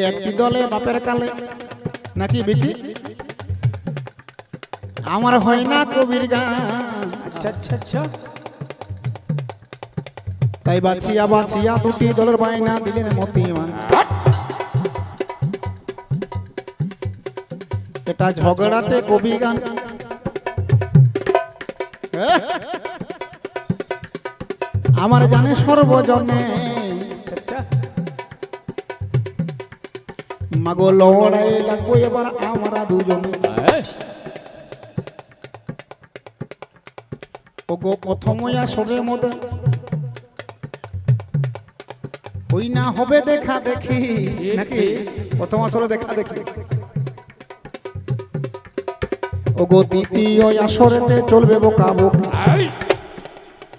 একটি দলে বাপের কালে নাকি বিকি আমার হয় না কবির গান। আচ্ছা আচ্ছা আচ্ছা তাই বাছিয়া বাছিয়া দুটি দলের বাইনা দিলেন মতিমান। এটা ঝগড়াতে কবি গান। আমার জানে সর্বজনে আচ্ছা মাগো লড়াই লাগবো এবার আমরা দুজনে। ওগো প্রথময়া সবে মধ্যে হই না হবে দেখা দেখি নাকি প্রথম আসরে দেখা দেখি। ওগো দ্বিতীয় আসরেতে চলবে বোকা বকি।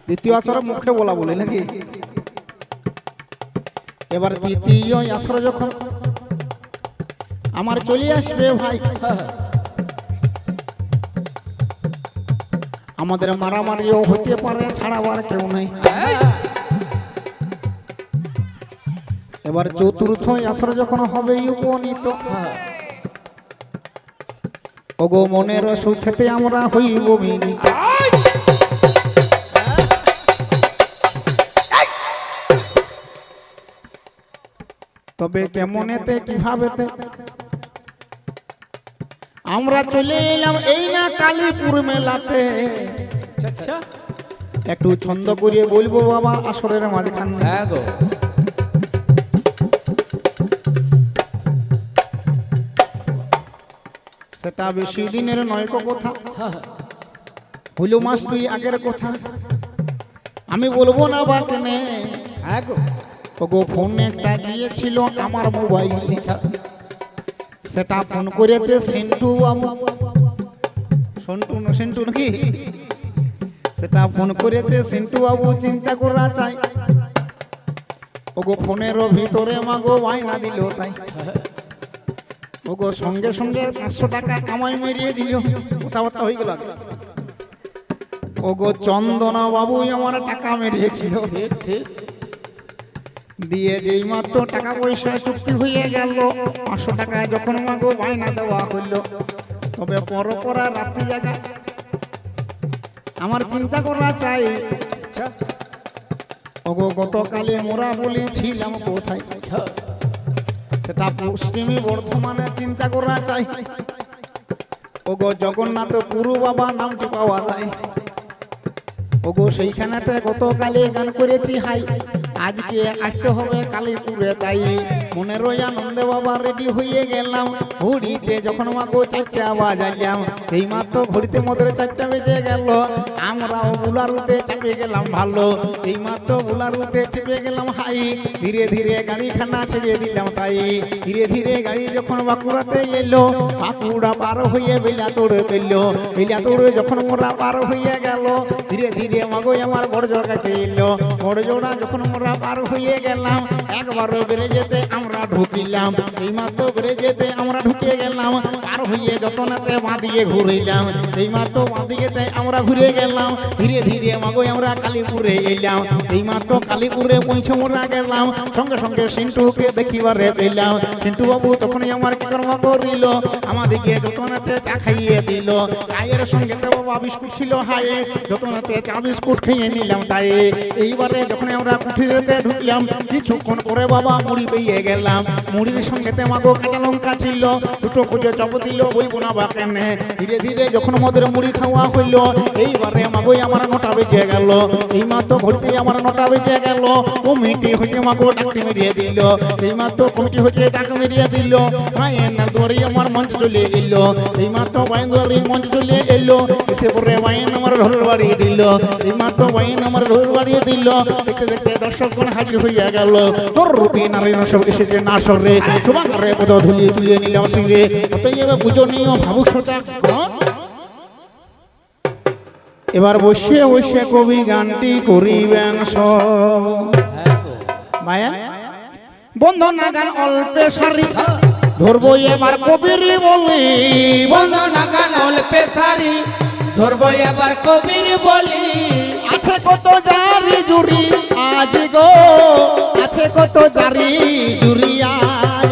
দ্বিতীয় আসরে মুখে বলা বলে নাকি। এবার দ্বিতীয় আসরে যখন আমার চলে আসবে ভাই আমাদের মারামারিও হতে পারে ছাড়াবার কেউ নাই। এবার চতুর্থ আসরে যখন হবে উপনীত ওগো মনের সুখেতে আমরা হইব বিনীত। তবে কেমনেতে কিভাবেতে আমরা চলে এলাম এই না কালীপুর মেলাতে। আচ্ছা একটু ছন্দ করিয়ে বলবো বাবা আসরের মাঝখানে। হ্যাঁ গো সেটা বেশি দিনের নয় কথা হইল মাস দুই আগের কথা। আমি বলবো না বা কেনে। হ্যাঁ গো ওগো ফোন একটা গিয়েছিল আমার মোবাইলে। সেটা ফোন করেছে সিন্টু বাবু। সিন্টু নাকি সেটা ফোন করেছে সিন্টু বাবু চিন্তা করা চাই। ওগো ফোনের ভিতরে মাগো বায়না দিল তাই। ওগো সঙ্গে সঙ্গে 500 টাকা আমায় মেরিয়ে দিল। কথাবার্তা হয়ে গেল। ওগো চন্দনা বাবু আমার টাকা মেরিয়েছিল। ঠিক ঠিক দিয়ে যেই মাত্র টাকা পয়সা চুক্তি হয়ে গেল 500 টাকায় যখন মাগো বায়না দেওয়া হইল। তবে পরপরা রাত্রি জায়গা আমার চিন্তা করা চাই। আচ্ছা ওগো গতকালে মোরা বলেছিলাম কোথায় সেটা পশ্চিমী বর্ধমানে চিন্তা করা চাই। ওগো জগন্নাথ গুরু বাবা নামটি পাওয়া যায়। ওগো সেইখানেতে গতকালে গান করেছি হাই। আজকে আসতে হবে কালীপুরে তাই মনের আনন্দে বাবা রেডি হয়ে গেলাম। ঘড়িতে যখন মাগো 4টা বাজাইলাম এই মাত্র ঘড়িতে মোদের 4টা বেজে গেল। আমরাও বুলারুতে চেপে গেলাম ভালো। এই মাত্র বুলারুতে চেপে গেলাম হাই। ধীরে ধীরে গাড়িখানা ছেড়ে দিলাম তাই। ধীরে ধীরে গাড়ি যখন বাঁকুড়াতে এলো বাঁকুড়া পার হয়ে বেলাতোড় পেল। বেলাতোড় যখন মোরা পার হয়ে গেল ধীরে ধীরে মাগো আমার বড়জোড়া কাটে এলো। বড়জোড়া যখন মোরা পার হয়ে গেলাম একবার বেড়ে যেতে আমরা ঢুকিলাম। এই মাত্র বেড়ে যেতে আমরা ঢুকে গেলাম। পার হয়ে যতনাতে বাঁ দিকে ঘুরিলাম। এই মাত্র বাঁ দিকেতে আমরা ঘুরে গেলাম। ধীরে ধীরে মাগো আমরা কালীপুরে এলাম। এই মাত্র কালীপুরে পৌঁছে মোরা গেলাম। সঙ্গে সঙ্গে সিন্টুকে দেখিবারে পেলাম। সিন্টু বাবু তখনই আমার কি কর্ম করিল আমাদিকে যতনাতে চা খাইয়ে দিল। চায়ের সঙ্গে বাবা বিস্কুট ছিল হাই। যতনাতে চা বিস্কুট খেয়ে নিলাম তাই। এইবারে যখন আমরা কুঠিরেতে ঢুকলাম কিছুক্ষণ পরে বাবা মুড়ি পেয়ে গেলাম। মুড়ির সঙ্গে মাগো কাঁচা লঙ্কা ছিল। দুটো কুচো চপ দিল বলবো না বা কেনে। ধীরে ধীরে যখন আমাদের মুড়ি খাওয়া হইল এইবারে মাগো আমার 9টা বেজে গেল। এই মাত্র ঘড়িতে আমার 9টা বেজে গেল। কমিটি হইতে মাগো ডাকটি মেরিয়ে দিল। এই মাত্র কমিটি হইতে ডাক মেরিয়ে দিল। বাইনার দুয়ারে আমার মঞ্চ চলে এলো। এই মাত্র বাইন দুয়ারে মঞ্চ চলে এলো। এসে পরে বাইন আমার ঢোল বাড়িয়ে দিল। এই মাত্র বাইন আমার ঢোল বাড়িয়ে দিল। দেখতে দেখতে দর্শকগণ হাজির হইয়া গেল। তোর রূপে নারায়ণ সব এসেছে না সরে শুভাঙ্গরে পদ ধুলিয়ে তুলিয়ে নিলাম সিংহে। অতএব পূজনীয় ভাবুক সতা। এবার বসে বসে কবি গানটি করিবেন সব। মায়া বন্ধনা গান অল্পে সারি ধরবো এবার কবির বলি। বন্দনা গান অল্পে সারি ধরবো এবার কবির বলি। আছে কত জারি জুরি আজ গো আছে কত জারি জুরি আজ।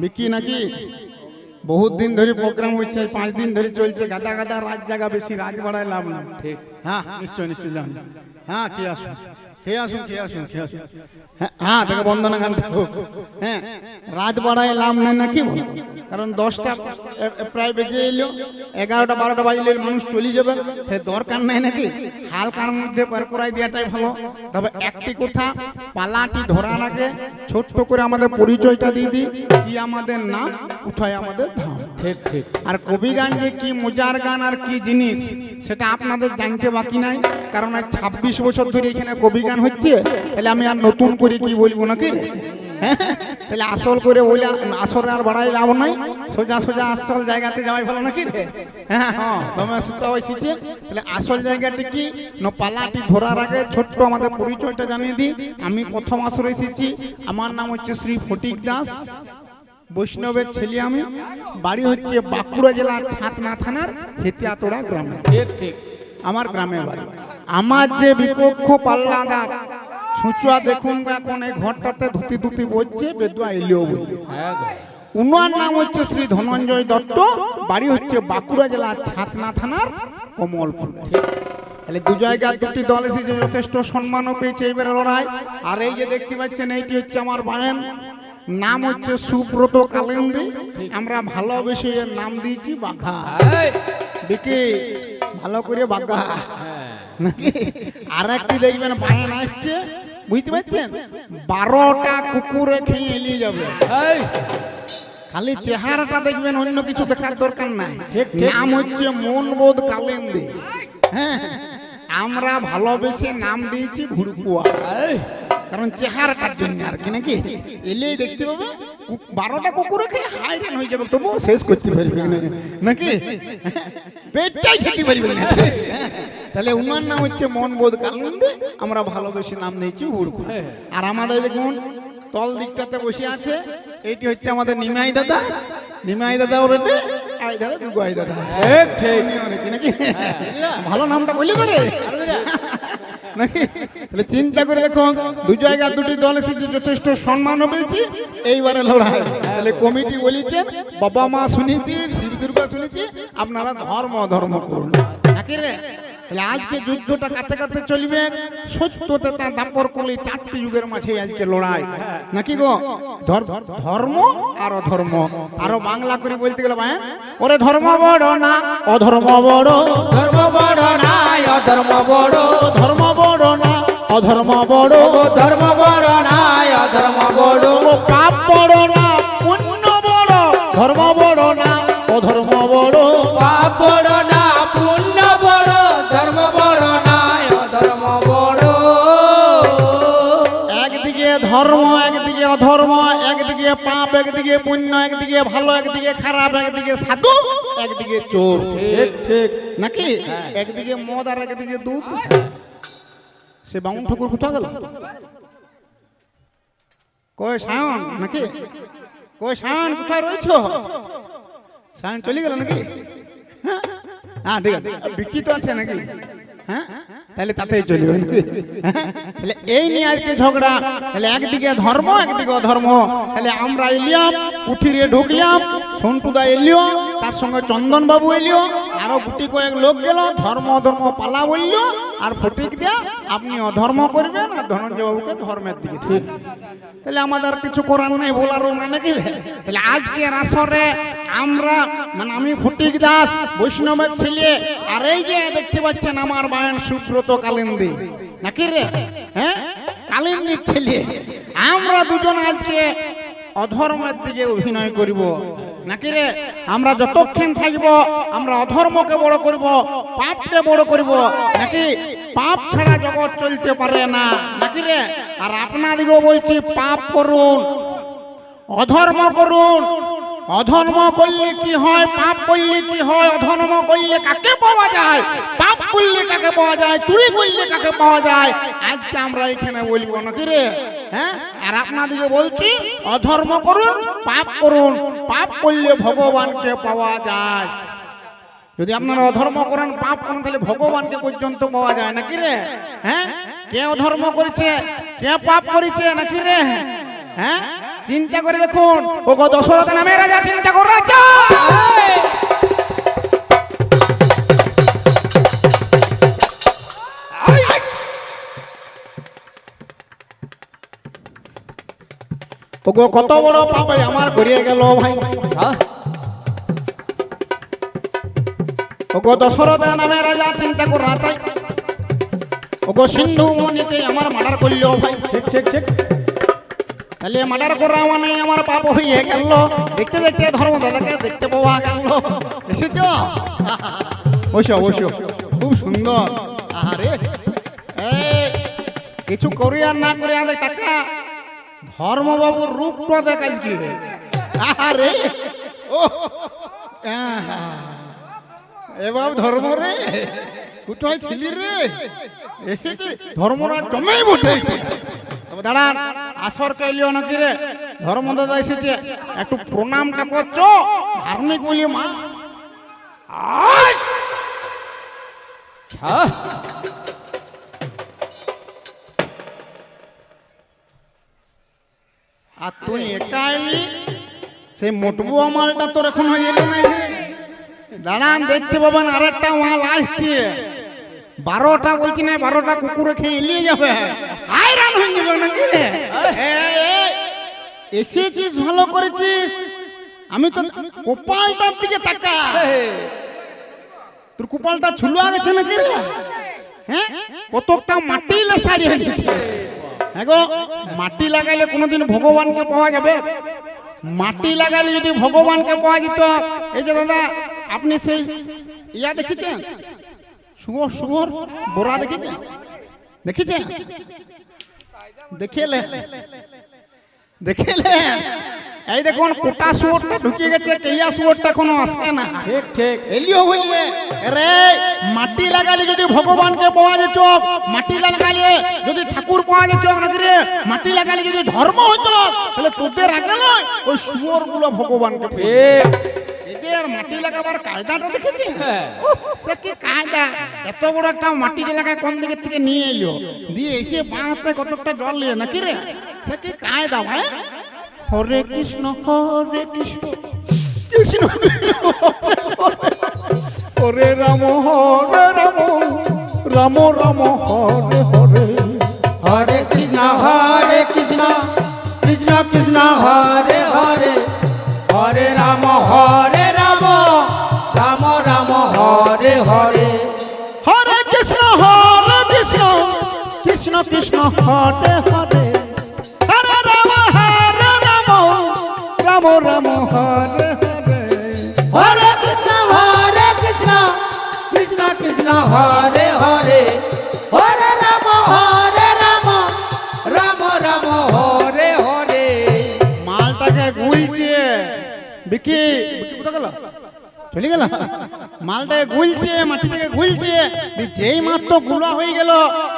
বিকি নাকি বহুত দিন ধরে প্রোগ্রাম হচ্ছে 5 দিন ধরে চলছে গাদা গাদা রাত জায়গা বেশি রাত বাড়ায় লাভ না ঠিক হ্যাঁ নিশ্চয় নিশ্চয় জান হ্যাঁ খেয়ে আসুন খেয়ে আসুন খেয়ে আসুন খেয়ে আসুন হ্যাঁ দেখো বন্দনা গান হ্যাঁ রাত বাড়ায় লাভ নেই নাকি বল কারণ 10টা প্রায় বেজে এলো 11টা 12টা বাজলে মানুষ চলে যাবে ফের দরকার নাই নাকি হালকার মধ্যে পার করাই দেওয়াটাই ভালো তবে একটি কথা পালাটি ধরার আগে ছোট্ট করে আমাদের পরিচয়টা দিয়ে দিই কি আমাদের নাম কোথায় আমাদের ধাম ঠিক ঠিক আর কবি গান যে কি মজার গান আর কি জিনিস সেটা আপনাদের জানতে বাকি নাই কারণ আজ 26 বছর ধরে এখানে কবি গান হচ্ছে তাহলে আমি আর নতুন করে কি বলবো নাকি রে হ্যাঁ তাহলে আসল করে বলে আসরে আর বাড়াই লাভ নাই সোজা সোজা আসল জায়গাতে যাওয়াই ভালো নাকি রে হ্যাঁ হ্যাঁ তুমি সুতা হয়েছে তাহলে আসল জায়গাটি কি না পালাটি ধরার আগে ছোট্ট আমাদের পরিচয়টা জানিয়ে দিই আমি প্রথম আসরে এসেছি আমার নাম হচ্ছে শ্রী ফটিক দাস বৈষ্ণবের ছেলে আমি বাড়ি হচ্ছে বাঁকুড়া জেলার ছাতনা থানার হেতিয়াতোড়া গ্রামে ঠিক ঠিক আমার গ্রামে বাড়ি আমার যে বিপক্ষ পাল্লাদার ছুঁচুয়া দেখুন এখন এই ঘরটাতে ধুতি ধুতি বলছে বেদুয়া এলিও বলছে হ্যাঁ গো। উনার নাম হচ্ছে শ্রী ধনঞ্জয় দত্ত বাড়ি হচ্ছে বাঁকুড়া জেলার ছাতনা থানার কমলপুর তাহলে দু জায়গায় দুটি দল এসেছে যথেষ্ট সম্মানও পেয়েছে এবারে লড়াই আর এই যে দেখতে পাচ্ছেন এইটি হচ্ছে আমার বায়েন নাম হচ্ছে সুব্রত কালেন্দি আমরা ভালোবেসে এর নাম দিয়েছি বাঘা এই, বিকি ভালো করে বাঘা হ্যাঁ নাকি আর একটি দেখবেন বায়ান আসছে বুঝতে পারছেন 12টা কুকুরে খেয়ে এলিয়ে যাবে এই, খালি চেহারাটা দেখবেন অন্য কিছু দেখার দরকার নাই ঠিক, ঠিক। নাম হচ্ছে মনবোধ কালেন্দি হ্যাঁ আমরা ভালোবেসে নাম দিয়েছি ভুড়কুয়া এই, কারণ চেহারাটার জন্য আর কি নাকি এলেই দেখতে পাবে 12টা কুকুরে খেয়ে হাইরান হয়ে যাবে তবু শেষ করতে পারবে না নাকি পেটটাই খেতে পারবে না তাহলে উনার নাম হচ্ছে মনবোধ কালুন্দে আমরা ভালোবেসে নাম নিয়েছি হুড়কু আর আমাদের দেখুন তল দিকটাতে বসে আছে এইটি হচ্ছে আমাদের নিমাই দাদা নিমাই দাদা ওর আই দাদা দুগাই দাদা ঠিক ঠিক নাকি নাকি ভালো নামটা বললি করে নাকি তাহলে চিন্তা করে দেখো দু জায়গা দুটি দল এসেছে যথেষ্ট সম্মানও পেয়েছি এইবারে লড়াই তাহলে কমিটি বলেছেন বাবা মা শুনেছি শিব দুর্গা শুনেছি আপনারা ধর্ম ধর্ম করুন নাকি রে তাহলে আজকে যুদ্ধটা কাতে কাতে চলবে সত্যতে তা দাপর করলে 4টি যুগের মাঝে আজকে লড়াই নাকি গো ধর্ম আর অধর্ম আরো বাংলা করে বলতে গেলে ভাই ওরে ধর্ম বড় না অধর্ম বড় ধর্ম বড় নাই অধর্ম বড় ধর্ম বড় না অধর্ম বড় ও ধর্ম বড় নাই অধর্ম বড় ও পাপ বড় না পুণ্য বড় ধর্ম বড় না অধর্ম বড় পাপ বড় না পুণ্য বড় ধর্ম বড় নাই অধর্ম বড় একদিকে ধর্ম একদিকে অধর্ম একদিকে পাপ একদিকে পুণ্য একদিকে ভালো একদিকে খারাপ একদিকে সাধু একদিকে চোর ঠিক ঠিক নাকি একদিকে মদ আর একদিকে দুধ সে বামুন ঠাকুর কোথা গেল কই সায়ন নাকি কই সায়ন কোথায় রয়েছ সায়ন চলে গেল নাকি হ্যাঁ ঠিক আছে বিকি তো আছে নাকি হ্যাঁ তাহলে তাতেই চলবে নাকি তাহলে এই নিয়ে আজকে ঝগড়া তাহলে একদিকে ধর্ম একদিকে অধর্ম তাহলে আমরা এলিয়াম উঠিরে ঢুকলাম সন্টুদা এলিও তার সঙ্গে চন্দন বাবু এলিও আরো গুটি কয়েক লোক গেল ধর্ম অধর্ম পালা বলল আর ফটিক দেয়া আপনি অধর্ম করবেন আর ধনঞ্জয় বাবুকে ধর্মের দিকে ঠিক তাহলে আমাদের কিছু করার নাই বলারও না নাকি তাহলে আজকের আসরে আমরা মানে আমি ফটিক দাস বৈষ্ণবের ছেলে আর এই যে দেখতে পাচ্ছেন আমার বায়ন সুব্রত কালিন্দি নাকি রে হ্যাঁ কালিন্দির ছেলে আমরা দুজন আজকে অধর্মের দিকে অভিনয় করিব নাকি রে আমরা যতক্ষণ থাকব আমরা অধর্মকে বড় করব পাপকে বড় করব নাকি পাপ ছাড়া জগৎ চলতে পারে না নাকি রে আর আপনাদিকেও বলছি পাপ করুন অধর্ম করুন অধর্ম করলে কি হয় পাপ করলে কি হয় অধর্ম করলে কাকে পাওয়া যায় পাপ করলে কাকে পাওয়া যায় চুরি করলে কাকে পাওয়া যায় আজকে আমরা এখানে বলবো নাকি রে হ্যাঁ আর আপনাদেরকে বলছি অধর্ম করুন পাপ করুন পাপ করলে ভগবানকে পাওয়া যায় যদি আপনারা অধর্ম করেন পাপ করেন তাহলে ভগবানকে পর্যন্ত পাওয়া যায় নাকি রে হ্যাঁ কে অধর্ম করেছে কে পাপ করেছে নাকি রে হ্যাঁ চিন্তা করে দেখুন ওগো দশরথ নামে রাজা চিন্তা করে রাজা ওগো কত বড় পাপ আমার করিয়ে গেল ভাই ওগো দশরথ নামে রাজা চিন্তা করে রাজা ওগো সিন্ধু মনিকে আমার মার্ডার করলো ভাই ঠিক ঠিক ঠিক তাহলে মার্ডার করা মানে আমার পাপ হয়ে গেল দেখতে দেখতে ধর্মদাদাকে দেখতে পাওয়া গেল এসেছ বসো বসো খুব সুন্দর আরে কিছু করি আর না করে আমাদের টাকা ধর্মবাবুর রূপটা দেখাইছ কি রে আরে ও এবার ধর্ম রে কোথায় ছিলি রে এসেছে ধর্মরাজ জমেই বটে দাঁড়ান আসর কাইলিও নাকি রে ধর্মদাদা এসেছে একটু প্রণামটা করছো ধার্মিক বলি মা আর তুই একা এলি সেই মোটবু মালটা তোর এখন হয়ে এলো না দাঁড়ান দেখতে পাবেন আরেকটা মাল আসছে 12টা বলছি না 12টা কুকুরে খেয়ে এলিয়ে যাবে হায়রান হয়ে যাবে নাকি রে এসেছিস ভালো করেছিস আমি তো কপালটার দিকে তাকা তোর কপালটা ছুলো গেছে নাকি রে হ্যাঁ কতটা মাটি সারিয়ে দিয়েছে হ্যাঁ মাটি লাগাইলে কোনোদিন ভগবানকে পাওয়া যাবে মাটি লাগাইলে যদি ভগবানকে পাওয়া যেত এই যে দাদা আপনি সেই ইয়া দেখেছেন শুয়োর শুয়োর বোরা দেখেছেন দেখেছেন দেখেলে দেখেলে এই দেখুন কোটা শুয়োরটা ঢুকে গেছে কেয়া শুয়োরটা কোনো আসে না ঠিক ঠিক এলিও বলবে রে মাটি লাগালে যদি ভগবানকে পাওয়া যেত মাটি লাগালে যদি ঠাকুর পাওয়া যেত নাকি রে মাটি লাগালে যদি ধর্ম হতো তাহলে তোদের আগে নয় ওই শুয়োর গুলো ভগবানকে এদের মাটি লাগাবার কায়দাটা দেখেছি সে কি কায়দা এত বড় একটা মাটি লাগায় কোন দিকে থেকে নিয়ে এলো দিয়ে এসে বাঁধতে কতটা জল নিয়ে নাকি রে সে কি কায়দা ভাই হরে কৃষ্ণ কৃষ্ণ হরে রাম রাম রাম হরে হরে হরে কৃষ্ণ কৃষ্ণ কৃষ্ণ হরে হরে হরে রাম রাম রাম হরে হরে হরে কৃষ্ণ কৃষ্ণ কৃষ্ণ হরে হরে হরে রাম রাম রাম হরে হরে হরে কৃষ্ণ কৃষ্ণ কৃষ্ণ হরে হরে হরে রাম রাম রাম হরে হরে মালটাকে গুলছে বিকি কোথা গেল চলে গেল মালটাকে গুলছে মাটি থেকে গুলছে যেই মাত্র গুলা হয়ে গেল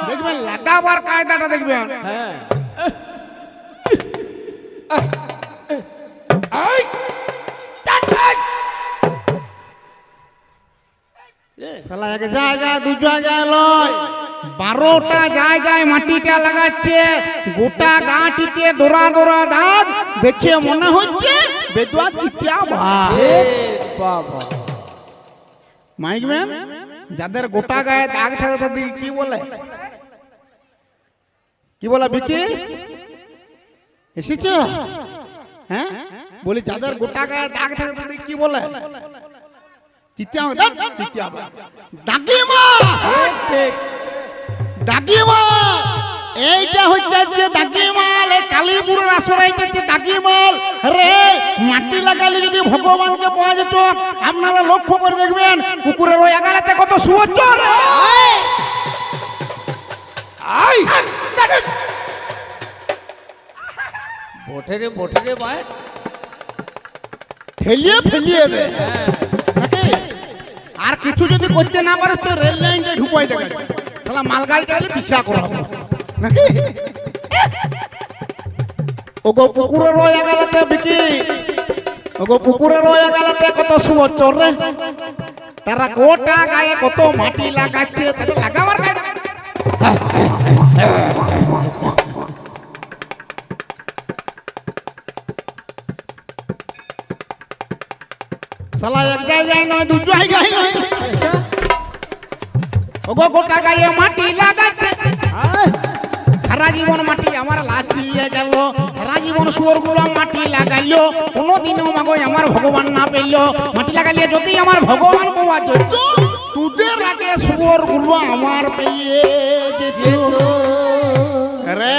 দেখবেন লাগাবার কায়দাটা দেখবেন হ্যাঁ শালা এক জায়গায় দু জায়গায় লয় 12টা জায়গায় মাটিটা লাগাচ্ছে গোটা গাঁটিতে ডোরা ডোরা দাগ দেখে মনে হচ্ছে বেদুয়া চিতিয়া ভাই বাবা মাইক ম্যান যাদের গোটা গায়ে দাগ থাকে তাদের কি বলে বিকি এসেছো হ্যাঁ বলি যাদের গোটা গায়ে দাগ থাকে তাদের কি বলে চিতিয়া দাগিমা ঠিক দাগিমা এইটা হচ্ছে আজকে দাগিমাল এই কালীপুরের আসরে এইটা হচ্ছে দাগিমাল রে মাটি লাগালে যদি ভগবানকে পাওয়া যেত আপনারা লক্ষ্য করে দেখবেন পুকুরের ওই আগালাতে কত সুবচ্চর বঠে রে ভাই ফেলিয়ে দে নাকি? আর কিছু যদি করতে না পারিস তো রেল লাইনটা ঢুকাই দেখা যায় তাহলে মালগাড়িটা হলে পিছা করা হবে নাকি? ওগো পুকুরের ওই আগালাতে বিকি ওগো পুকুরের ওই আগালাতে কত সুবচ্চর রে তারা গোটা গায়ে কত মাটি লাগাচ্ছে তাহলে লাগাবার কায়দা শালা এক জায়গায় নয় দু জায়গায় নয় আচ্ছা ওগো গোটা গায়ে মাটি লাগাচ্ছে সারা জীবন মাটি আমার লাগিয়ে গেল সারা জীবন শুয়োরগুলো মাটি লাগাইলো কোনোদিনও মাগো আমার ভগবান না পেল মাটি লাগাইলে যদি আমার ভগবান পাওয়া যেত তোদের আগে শুয়োরগুলো আমার পেয়ে যেত রে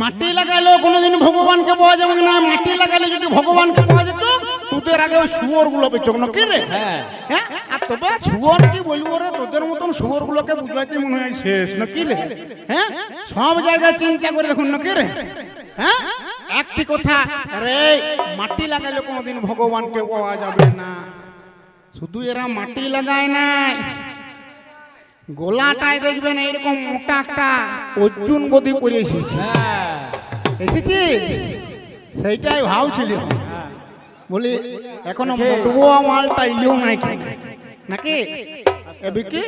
মাটি লাগাইলো কোনোদিন ভগবানকে পাওয়া যাবে না মাটি লাগাইলে যদি ভগবানকে পাওয়া যেত তোদের আগে ওই শুয়োরগুলো পেত না কি রে হ্যাঁ হ্যাঁ আর তবে শুয়োর কি বলবো রে তোদের মতন শুয়োরগুলোকে বুঝাইতে মনে হয় শেষ নাকি রে হ্যাঁ সব জায়গায় চিন্তা করে দেখুন নাকি রে হ্যাঁ একটি কথা রে মাটি লাগাইলে কোনোদিন ভগবানকে পাওয়া যাবে না শুধু এরা মাটি লাগায় নাই গোলাটায় দেখবেন এইরকম মোটা একটা অর্জুন গদি করে এসেছে হ্যাঁ এসেছি সেইটাই ভাবছিল বলি এখনো মোটবো মালটা ইলিও নাই কেন নাকি এবে কি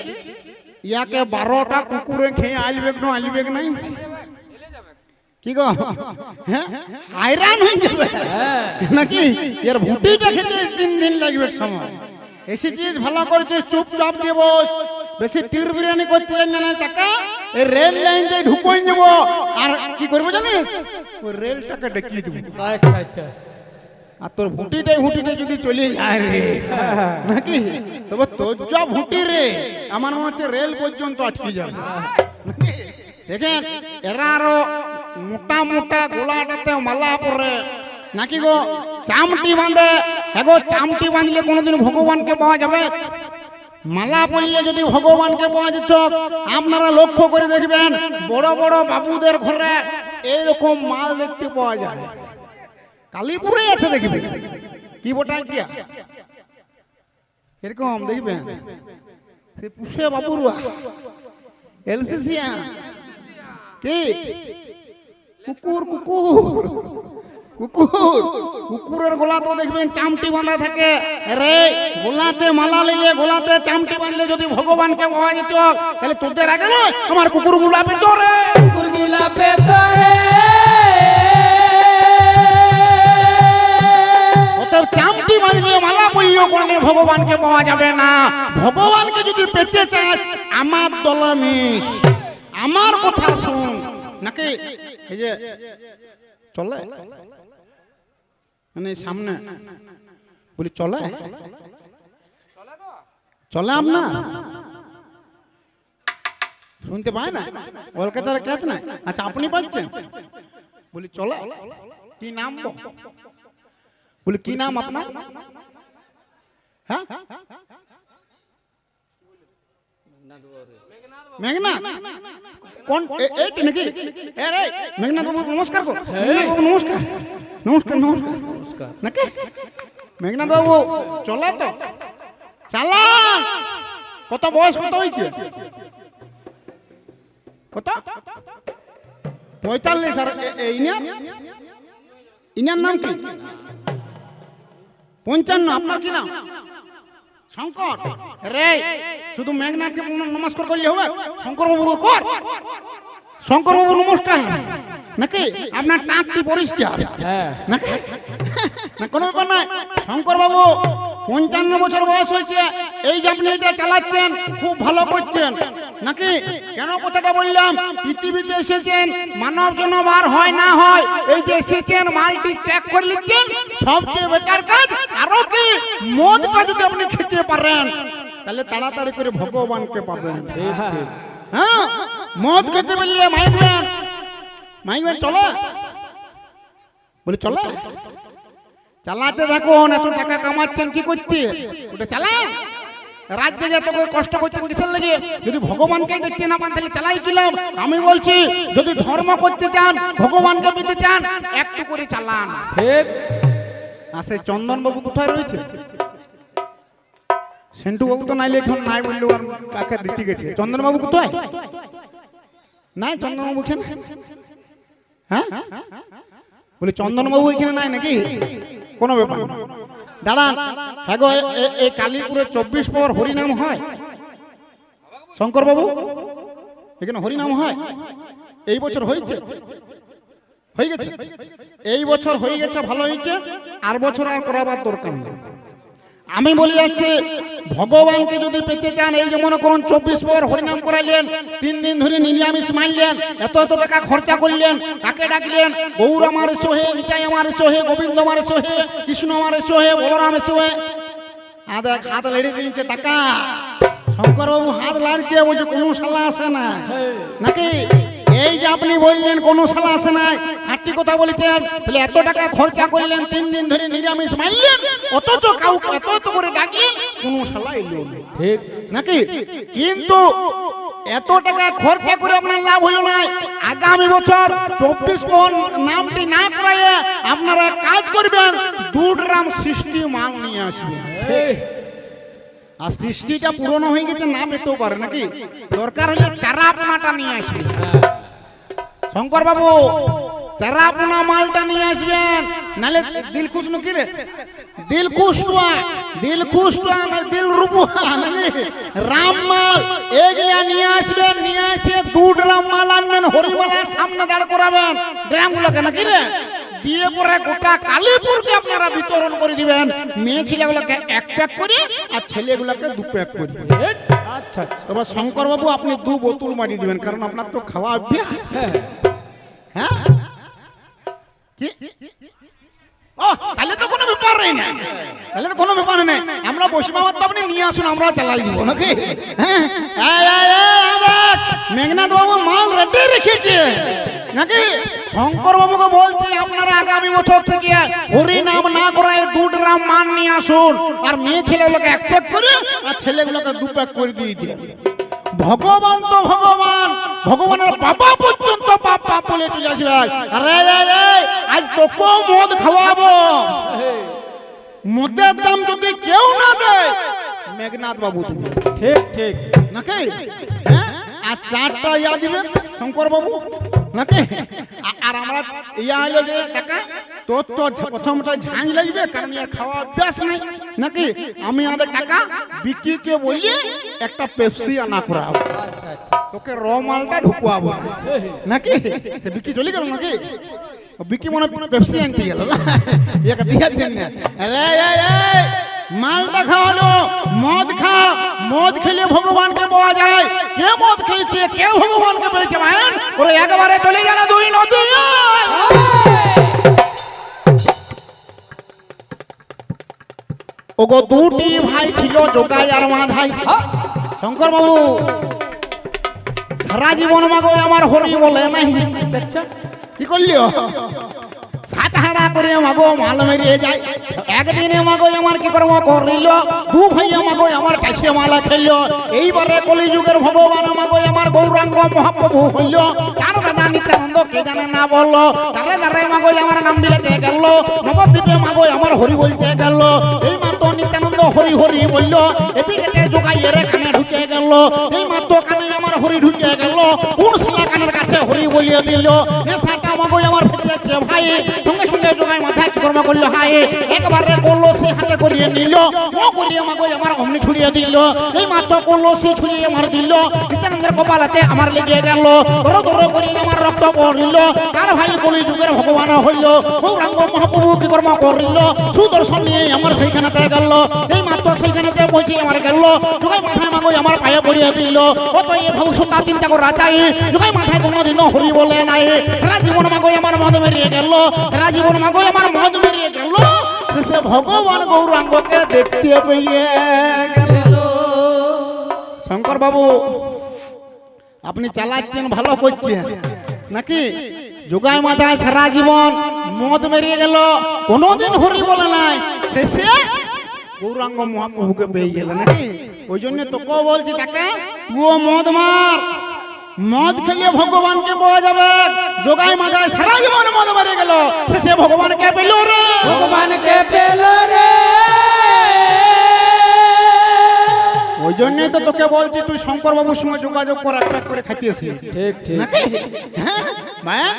ইয়াকে 12টা কুকুরে খেয়ে আলবেগ নাই কি গো হ্যাঁ হায়রান হয়ে যাবে নাকি এর ভুটিটা খেতে 3 দিন লাগবে সময় এসেছিস ভালো করেছিস চুপচাপ দিয়ে বস বেশি টির বিরিয়ানি করতে জানি না টাকা এই রেল লাইনটাই ঢুকোই নেব আর কি করবো জানিস ওই রেলটাকে ডেকিয়ে দেবো আচ্ছা আচ্ছা আর তোর ভুটিটাই যদি চলে যায় রে নাকি তবে তোর যা ভুটি রে আমার মনে হচ্ছে রেল পর্যন্ত আটকে যাবে দেখেন এরা আরো মোটা মোটা গোলাটাতে মালা পরে নাকি গো চামটি বাঁধে এগো চামটি বাঁধলে কোনোদিন ভগবানকে পাওয়া যাবে মালা পরলে যদি ভগবানকে পাওয়া যেত আপনারা লক্ষ্য করে দেখবেন বড় বড় বাবুদের ঘরে এইরকম মাল দেখতে পাওয়া যায় কালীপুরে আছে দেখবে কি বটা দিয়া এরকম দেখবেন সে পুষে বাবুরা এলসিসিয়া কি কুকুর কুকুর কুকুর কুকুরের গোলা তো দেখবেন চামটি বাঁধা থাকে রে গোলাতে মালা লিয়ে গোলাতে চামটি বাঁধলে যদি ভগবানকে পাওয়া যেত তাহলে তোদের আগে না আমার কুকুর গুলা পেত রে কুকুরগুলা পেতরে অতএব চামটি বাঁধলে মালা পড়লেও কোনদিন ভগবানকে পাওয়া যাবে না ভগবানকে যদি পেতে চাস আমার দলে মিশ আমার কথা শুন নাকি এই যে চলে মানে সামনে বলি চলে চলে আপনার শুনতে পায় না কলকাতার ক্যাচ না আচ্ছা আপনি পাচ্ছেন বলি চলে কি নাম বলি কি নাম আপনার হ্যাঁ মেঘনা কোন এইটি নাকি এ রে মেঘনা বাবু নমস্কার কর মেঘনা বাবু নমস্কার নমস্কার নমস্কার নমস্কার নাকি মেঘনা বাবু চলে তো চালা কত বয়স কত হয়েছে কত 45 আর ইনার নাম কি 55 আপনার কি নাম শঙ্কর রে শুধু মেঘনাথকে নমস্কার করলে হবে শঙ্কর বাবুকে কর শঙ্কর বাবু নমস্কার নাকি আপনার টাকটি পরিষ্কার হ্যাঁ নাকি না কোনো ব্যাপার না শঙ্কর বাবু 55 বছর বয়স হয়েছে এই যে আপনি এটা চালাচ্ছেন খুব ভালো করছেন নাকি কেন কথাটা বললাম পৃথিবীতে এসেছেন মানব জন্মবার হয় না হয় এই যে এসেছেন মালটি চেক করে নিচ্ছেন সবচেয়ে বেটার কাজ আরো কি মদটা যদি আপনি খেতে পারেন তাহলে তাড়াতাড়ি করে ভগবানকে পাবেন হ্যাঁ মদ খেতে পারলে মাইকবেন চলো বলে চলো চালাতে থাকুন এত টাকা কামাচ্ছেন কি করতে ওটা চালান রাজ্যে যত কষ্ট করছেন কিসের লাগে যদি ভগবানকে দেখতে না পান তাহলে চালাই কিলাম আমি বলছি যদি ধর্ম করতে চান ভগবানকে পেতে চান একটু করে চালান ঠিক আসে চন্দন বাবু কোথায় রয়েছে সেন্টু বাবু তো নাইলে এখন নাই বললো আর কাকে দিতে গেছে চন্দন বাবু কোথায় নাই চন্দন বাবু এখানে হ্যাঁ বলি চন্দন বাবু এখানে নাই নাকি কোনো ব্যাপার না দাঁড়ান হ্যাঁ গো এই কালীপুরে 24 পর হরিনাম হয় শঙ্কর বাবু এখানে হরিনাম হয় এই বছর হয়েছে হয়ে গেছে এই বছর হয়ে গেছে ভালো হয়েছে আর বছর আর করাবার দরকার নেই আমি বলি যাচ্ছি ভগবানকে যদি পেতে চান, এই যে মনে করুন 24 পর হরিনাম করাইলেন, 3 দিন ধরে নিরামিষ মানলেন, এত এত টাকা খরচা করলেন, কাকে ডাকলেন? গৌর আমার সোহে, নিতাই আমার সোহে, গোবিন্দ আমার সোহে, কৃষ্ণ আমার সোহে, বলরাম সোহে। হাত লেড়ে দিয়েছে টাকা। শঙ্করবাবু হাত লাড়ছে, বলছে কোনো শালা আসে না নাকি? এই যে আপনি বললেন কোনো শালা আসে না, খাঁটি কথা বলেছেন। তাহলে এত টাকা খরচা করলেন, 3 দিন ধরে নিরামিষ মানলেন, অথচ কাউকে এত এত করে ডাকলেন, কোনো শালা এলো না, ঠিক নাকি? কিন্তু এত টাকা খরচা করে আপনার লাভ হলো না। আগামী বছর 24 পর নামটি না করাইয়ে আপনারা কাজ করবেন, 2 ড্রাম সৃষ্টি মাল নিয়ে আসবেন। ঠিক আর সৃষ্টিটা পুরনো হয়ে গেছে, না পেতেও পারে নাকি? দরকার হলে চারাপোনাটা নিয়ে আসবেন। শঙ্কর বাবু চারাপোনা মালটা নিয়ে আসবেন, নালে দিলখুশ নাকি রে, দিলখুশটা না দিলরুবা নাকি রাম মাল, এগুলা নিয়ে আসবেন। নিয়ে এসে 2 ড্রাম মাল আনবেন, হরিমালার সামনে দাঁড় করাবেন ড্রামগুলোকে নাকি রে, দিয়ে পরে গোটা কালীপুরকে আপনারা বিতরণ করে দিবেন। মেয়ে ছেলেগুলোকে 1 প্যাক করে আর ছেলেগুলোকে 2 প্যাক করে। আচ্ছা, তবে শঙ্কর বাবু আপনি 2 বোতল মারি দিবেন, কারণ আপনার তো খাওয়া অভ্যাস। হ্যাঁ কি? ও তাহলে তো কোনো ব্যাপারই না, তাহলে তো কোনো ব্যাপার নেই। আমরা বসিমাবাদ তো আপনি নিয়ে আসুন, আমরা চালাই দিব নাকি? হ্যাঁ, মেঘনাথ বাবু মাল রেডি রেখেছে নাকি? শঙ্কর বাবুকে বলছি আপনারা আগামী বছর থেকে হরি নাম না করায় 2 ড্রাম মাল নিয়ে আসুন, আর মেয়ে ছেলেগুলোকে 1 প্যাক করে আর ছেলেগুলোকে 2 প্যাক করে দিয়ে দিয়ে। ভগবান তো ভগবান, ভগবানের বাবা পর্যন্ত পাপ পাপ বলে চলে আসবে। আরে আজ তোকেও মদ খাওয়াবো, মদের দাম যদি কেউ না দেয় মেঘনাথ বাবু তুমি, ঠিক ঠিক নাকি? হ্যাঁ, আর 4টা ইয়া দিবে শঙ্কর বাবু নাকি? আর আমরা ইয়া হইলো যে টাকা তোর তো প্রথমটা ঝাঁঝ লাগবে, কারণ ইয়ার খাওয়া অভ্যাস নাই নাকি? আমি আমাদের টাকা বিকিকে বলি একটা পেপসি আনা করাবো, আচ্ছা আচ্ছা তোকে র মালটা ঢুকুয়াবো নাকি? সে বিকি চলে গেল নাকি? বিকি মনে পেপসি আনতে গেল, একা দিয়ার জন্য। আরে মালটা খাওয়ালো, মদ খা, মদ খেলে ভগবানকে পাওয়া যায়। কে মদ খেয়েছে, কে ভগবানকে পেয়েছে? ভাইন ওরা একবারে চলে গেল 2 নদী। ওগো 2টি ভাই ছিল, যোগাই আর মাধাই। শঙ্কর বাবু সারা জীবন মাগো আমার হরি বলে নাই, আচ্ছা কি করলিও? 7 হাড়া করে মাগো মাল মেরিয়ে যায়। একদিনে মাগো আমার কি কর্ম করিল, 2 ভাই মাগো আমার কাছে মালা খেলল। এইবারে কলিযুগের ভগবান মাগো আমার গৌরাঙ্গ মহাপ্রভু হইল। কার দাদা নিত্যানন্দ কে জানে না বললো, তারে দাঁড়াই মাগো আমার নাম বিলাতে গেল, নবদ্বীপে মাগো আমার হরি বলতে গেল। এই মাত্র নিত্যানন্দ হরি হরি বলল, এদিকে যোগাইয়ের কানে ঢুকে গেল। এই মাত্র কানে আমার হরি ঢুকে গেল, কোন শালা কানের কাছে হরি বলিয়ে দিল। নেশাটা মাগো আমার ফেটে যাচ্ছে ভাই, সঙ্গে সঙ্গে যোগাই মাথায় কি কর্ম করলো হাই, একবারে কলসি হাতে করিয়ে নিল, ও করিয়ে মাগো আমার অমনি ছুড়িয়ে দিল। এই মাত্র কলসি ছুড়িয়ে আমার দিল, নিত্যানন্দের কপালাতে আমার লেগে গেল, ধরো ধরো করিয়ে আমার রক্ত পড়িল। কার ভাই কলি যুগের ভগবান হইল, গৌরাঙ্গ মহাপ্রভু কি কর্ম করিল, সুদর্শন নিয়ে আমার সেইখানেতে গেল। এই মাত্র সেইখানেতে বলছি আমার গেল, যোগাই মাথায় মাগো আমার পায়ে পড়িয়ে দিল। ও তো এই ভবিষ্যৎ চিন্তা করা চাই, যোগাই মাথায় কোনোদিনও হরি বলে নাই। সারা জীবন মাগো আমার মদ মেরিয়ে গেল, সারা জীবন মাগো আমার মদ মেরিয়ে গেল। সে ভগবান গৌরাঙ্গকে দেখতে পেয়ে গেল। শঙ্কর বাবু আপনি চালাচ্ছেন, ভালো করছেন নাকি? যোগাই মাথায় সারা জীবন মদ মেরিয়ে গেল, কোনোদিন হরি বলে নাই, শেষে গৌরাঙ্গ মহাপ্রভুকে পেয়ে গেল নাকি? ওই জন্য তোকেও বলছি টাকা ও মদ মার, মদ খেলে ভগবানকে পাওয়া যাবে। যোগাই মাথায় সারা জীবন মদ মেরে গেল, শেষে ভগবানকে পেল রে, ভগবানকে পেল রে। ওই জন্যই তো তোকে বলছি তুই শঙ্কর বাবুর সঙ্গে যোগাযোগ কর, এক করে খাইতেছিস ঠিক ঠিক নাকি? হ্যাঁ ভাইয়া,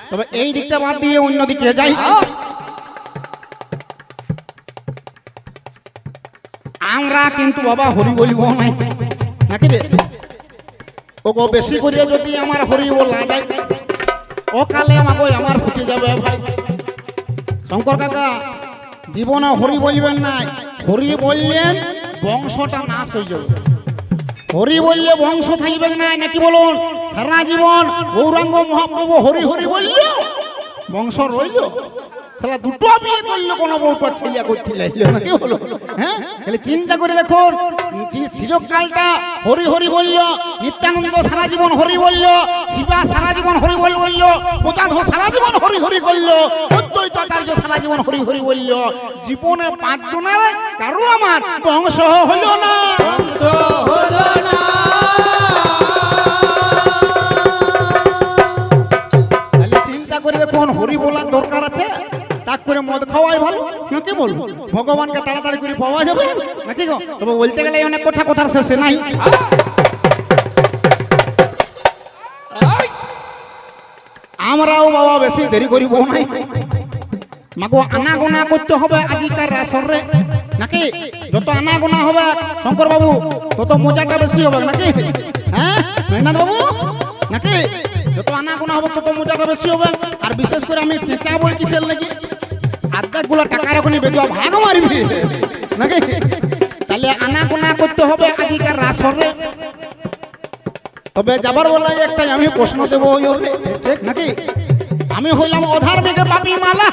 তবে এই দিকটা বাদ দিয়ে অন্য দিকে যাই। আমরা কিন্তু বাবা হরি বলিব নাই নাকি রে? ওগো বেশি করে যদি আমার হরি বলা যায়, ও কালে মাগো আমার ফুটে যাবে ভাই। শঙ্কর কাকা জীবনে হরি বলবেন নাই, হরি বললেন বংশটা নাশ হয়ে যাবে। হরি বললে বংশ থাকবে না, নাকি বলুন? সারা জীবন গৌরাঙ্গ মহাপ্রভু হরি হরি বলল, বংশ রইল। সালা দুটো বিয়ে করলো, কোনো বউটা ছেলে করতে লাগলো, নাকি বলো? হ্যাঁ, তাহলে চিন্তা করে দেখুন, চিরকালটা হরি হরি বলল, নিত্যানন্দ সারা জীবন হরি বলল, শিবা সারা জীবন হরি বলল, প্রতাপ সারা জীবন হরি হরি করল, অদ্বৈত আচার্য সারা জীবন হরি হরি বলল। জীবনে 5 জনের কারো আমার বংশ হলো না। বংশ হলো না। তাহলে চিন্তা করে দেখুন, হরি বলার দরকার আছে, তাক করে মদ খাওয়াই ভালো, নাকি বলবো? ভগবানকে তাড়াতাড়ি করে পাওয়া যাবে, নাকি গো? তবে বলতে গেলে অনেক কথা কথার শেষে নাই। আমরাও বাবা বেশি দেরি করিব নাই, মাগো আনাগোনা করতে হবে আজিকার রাসরে, নাকি? যত আনাগোনা হবে শঙ্কর বাবু তত মজাটা বেশি হবে, নাকি? হ্যাঁ মেঘনাথ বাবু, নাকি? যত আনাগোনা হবে তত মজাটা বেশি হবে। আর বিশেষ করে আমি চেঁচা বই কিসের লাগি, আর্ধেকগুলো টাকার ওখানে বেজুয়া ভাগ মারবি, নাকি? তাহলে আনাগোনা করতে হবে আজিকার রাসরে। তবে যাবার বলাই একটাই আমি প্রশ্ন দেবো, ঠিক নাকি? আমি হইলাম অধার্মিক পাপী মালা,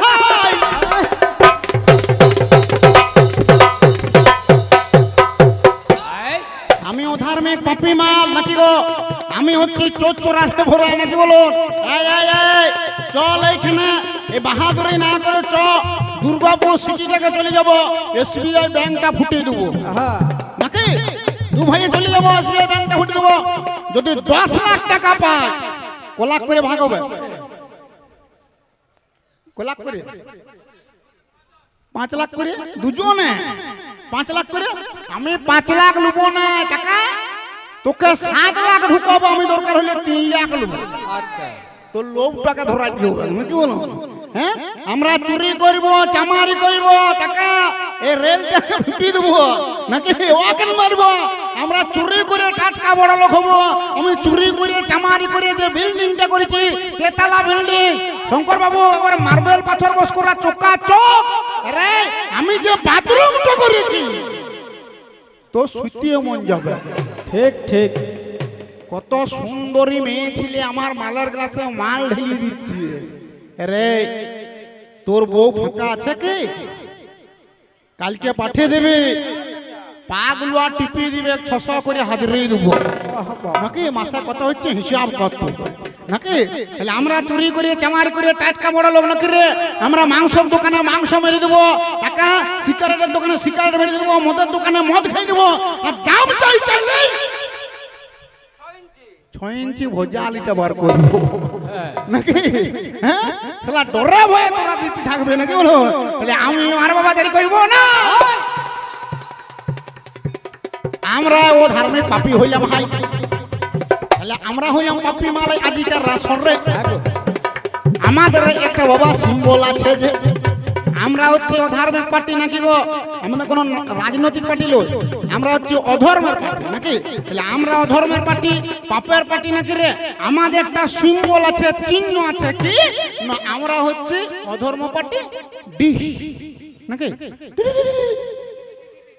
আমি অধার্মিক পাপী মাল, নাকি গো? আমি হচ্ছি চোর চোরাতে ভরা, নাকি বলুন? চল এইখানে এই বাহাদুরি না করে চ দুর্গাপুর সিটিটাকে চলে যাব, SBI ব্যাংকটা ফুটিয়ে দেবো, নাকি? দু ভাইয়ে চলে যাবো, SBI ব্যাংকটা ফুটিয়ে দেবো। যদি 10 লাখ টাকা পায়, কোলাক করে ভাগ হবে, কোলাক করে 5 লাখ করে দুজনে 5 লাখ করে। আমি 5 লাখ লুবো না টাকা, তোকে 7 লাখ ঢুকাবো, আমি দরকার হলে 3 লাখ লুবো। আচ্ছা, তো লোকটাকে ধরাই দিও, কি বলো? হ্যাঁ, আমরা চুরি করব, চামারি করব, টাকা এই রেলটাকে ফুটিয়ে দেবো, নাকি ওয়াকেন মারবো। আমরা চুরি করে টাটকা বড় লোক হবো। আমি চুরি করে চামারি করে যে বিল্ডিংটা করেছি, 3 তলা বিল্ডিং, শঙ্কর বাবু একবার মার্বেল পাথর বস করা চোকা চোখ। আরে আমি যে বাথরুমটা করেছি, তো শুইতেও মন যাবে। ঠিক ঠিক। কত সুন্দরী মেয়ে ছিলে, আমার মালের গ্লাসে মাল ঢেলে দিচ্ছে। রে তোর বউ ফাঁকা আছে কি? কালকে পাঠিয়ে দেবে, পাগলুয়া টিপিয়ে দিবে, 600 করে হাজিরি দেবো, নাকি? মাসে কত হচ্ছে হিসাব কত, নাকি? তাহলে আমরা চুরি করে চামারি করে টাটকা বড় লোক, নাকি রে? আমরা মাংসের দোকানে মাংস মেরে দেবো, টাকা সিগারেটের দোকানে সিগারেট মেরে দেবো, মদের দোকানে মদ খেয়ে দেবো। আর দাম চাই চাইলে 6 ইঞ্চি ভোজা আলিটা বার করবো, নাকি? হ্যাঁ, শালা ডরে ভয়ে তোরা দিতে থাকবে, নাকি বলো? তাহলে আমি আর বাবা দেরি করবো না। আমরা ও ধার্মিক পাপী হইলাম, ভাই। তাহলে আমরা হইলাম পাপী মালাই আজিকার রাসরে। আমাদের একটা বাবা সিম্বল আছে যে আমরা হচ্ছে অধার্মিক পার্টি, নাকি গো? আমাদের কোনো রাজনৈতিক পার্টি লই, আমরা হচ্ছে অধর্মের পার্টি, নাকি? তাহলে আমরা অধর্মের পার্টি, পাপের পার্টি, নাকি রে? আমাদের একটা সিম্বল আছে, চিহ্ন আছে, কি না? আমরা হচ্ছে অধর্ম পার্টি, ডিশ, নাকি?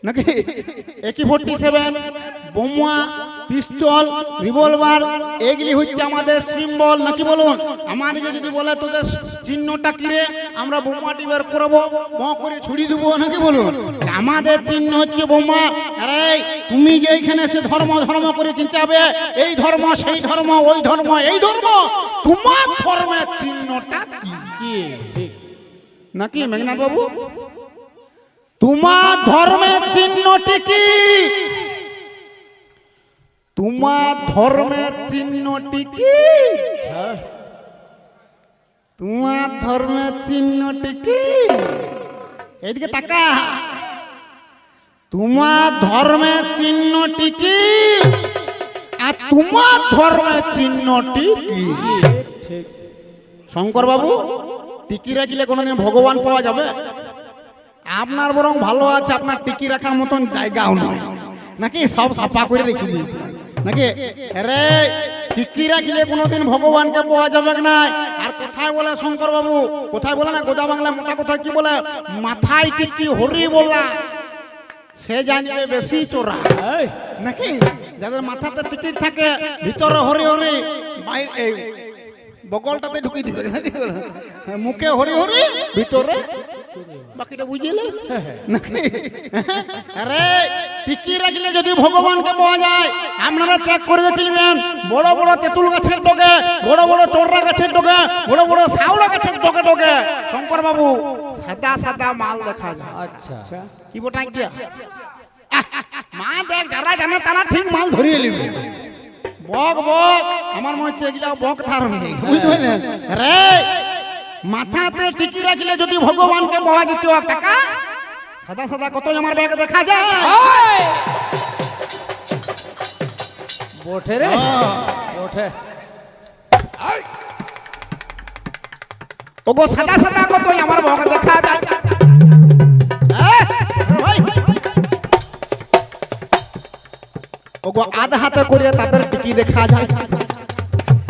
নাকি AK-47 বোমা, পিস্তল, রিভলভার, এগুলি হচ্ছে আমাদের সিম্বল, নাকি বলুন? আমাদেরকে যদি বলে তোদের চিহ্নটা কি রে, আমরা বোমাটি বের করবো, করে ছুড়ি দেবো, নাকি বলুন? আমাদের চিহ্ন হচ্ছে বোমা। আরে তুমি যে এইখানে সে ধর্ম ধর্ম করে চিন্তাবে, এই ধর্ম সেই ধর্ম, ওই ধর্ম এই ধর্ম, তোমার ধর্মের চিহ্নটা কি? কি ঠিক নাকি মেঘনাথ বাবু? তোমার ধর্মের চিহ্নটি কি? তোমার ধর্মের চিহ্নটি কি? তোমার ধর্মের চিহ্নটি কি? এইদিকে তাকা। তোমার ধর্মের চিহ্নটি কি? আর তোমার ধর্মের চিহ্নটি কি? ঠিক। শঙ্কর বাবু, টিকি রাখলে কোনোদিন ভগবান পাওয়া যাবে? আপনার বরং ভালো আছে, আপনার টিকি রাখার মতন জায়গাও নয়, নাকি? সব সাফা করে রেখে দিয়েছে, নাকি? আরে টিকি রাখলে কোনোদিন ভগবানকে পাওয়া যাবে না। আর কোথায় বলে শঙ্কর বাবু, কোথায় বলে না গোদা বাংলা মোটা কথা কি বলে, মাথায় টিকি হরি বলা। সে জানবে বেশি চোরা এই, নাকি যাদের মাথাতে টিকিট থাকে ভিতরে হরি হরি বাইরে এই বগলটাতে ঢুকিয়ে দিবে নাকি মুখে হরি হরি ভিতরে বাকিটা বুঝিলে নাকি আরে টিকি রাখলে যদি ভগবানকে পাওয়া যায় আপনারা চেক করে দেখবেন বড় বড় তেঁতুল গাছের ডগে বড় বড় চোররা গাছের ডগে বড় বড় শাওলা গাছের ডগে ডগে শঙ্কর বাবু সাদা সাদা মাল দেখা যায় আচ্ছা কি বটা গিয়া মা দেখ যারা জানে তারা ঠিক মাল ধরিয়ে নিবে বক বক আমার মনে হচ্ছে এগুলা বক ধারণে বুঝলেন রে মাথাতে টিকি রাখলে যদি ভগবানকে পাওয়া যেত কাকা সাদা সাদা কত আমার ব্যাগ দেখা যায় এই! বটে রে বটে ওগো সাদা সাদা কত আমার ব্যাগ দেখা যায় ওই! ওগো আধা হাতে করে তাদের টিকি দেখা যায়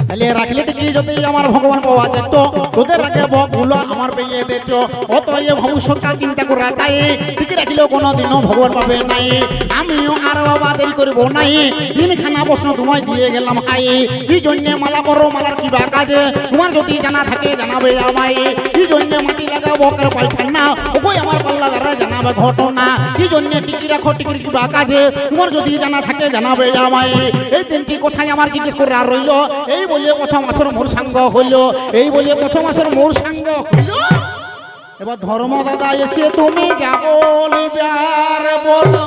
তাহলে রাখলে টিকি যদি আমার ভগবান পাওয়া যেত তোদের আগে বকগুলো আমার পেয়ে দিত অত এ ভবিষ্যৎটা চিন্তা করা যায় টিকি রাখলেও কোনোদিনও ভগবান পাবে নাই আমিও আর বাবা দেরি করবো নাই তিনখানা প্রশ্ন তোমায় দিয়ে গেলাম হাই কি জন্যে মালা করো মালার কি বা কাজে তোমার যদি জানা থাকে জানাবে আমায় কি জন্যে মাটি লাগাবো কার পায়খানা ওই আমার পাল্লা দ্বারা জানাবে ঘটনা কি জন্যে টিকি রাখো টিকির কি বা কাজে তোমার যদি জানা থাকে জানাবে আমায় এই তিনটি কথাই আমার জিজ্ঞেস করে আর রইল এই বলে প্রথম আসর মোর সাঙ্গ হইল এই বলে প্রথম আসর মোর সাঙ্গ হইল এবার ধর্ম দাদা এসে তুমি যা বলবে আর বলো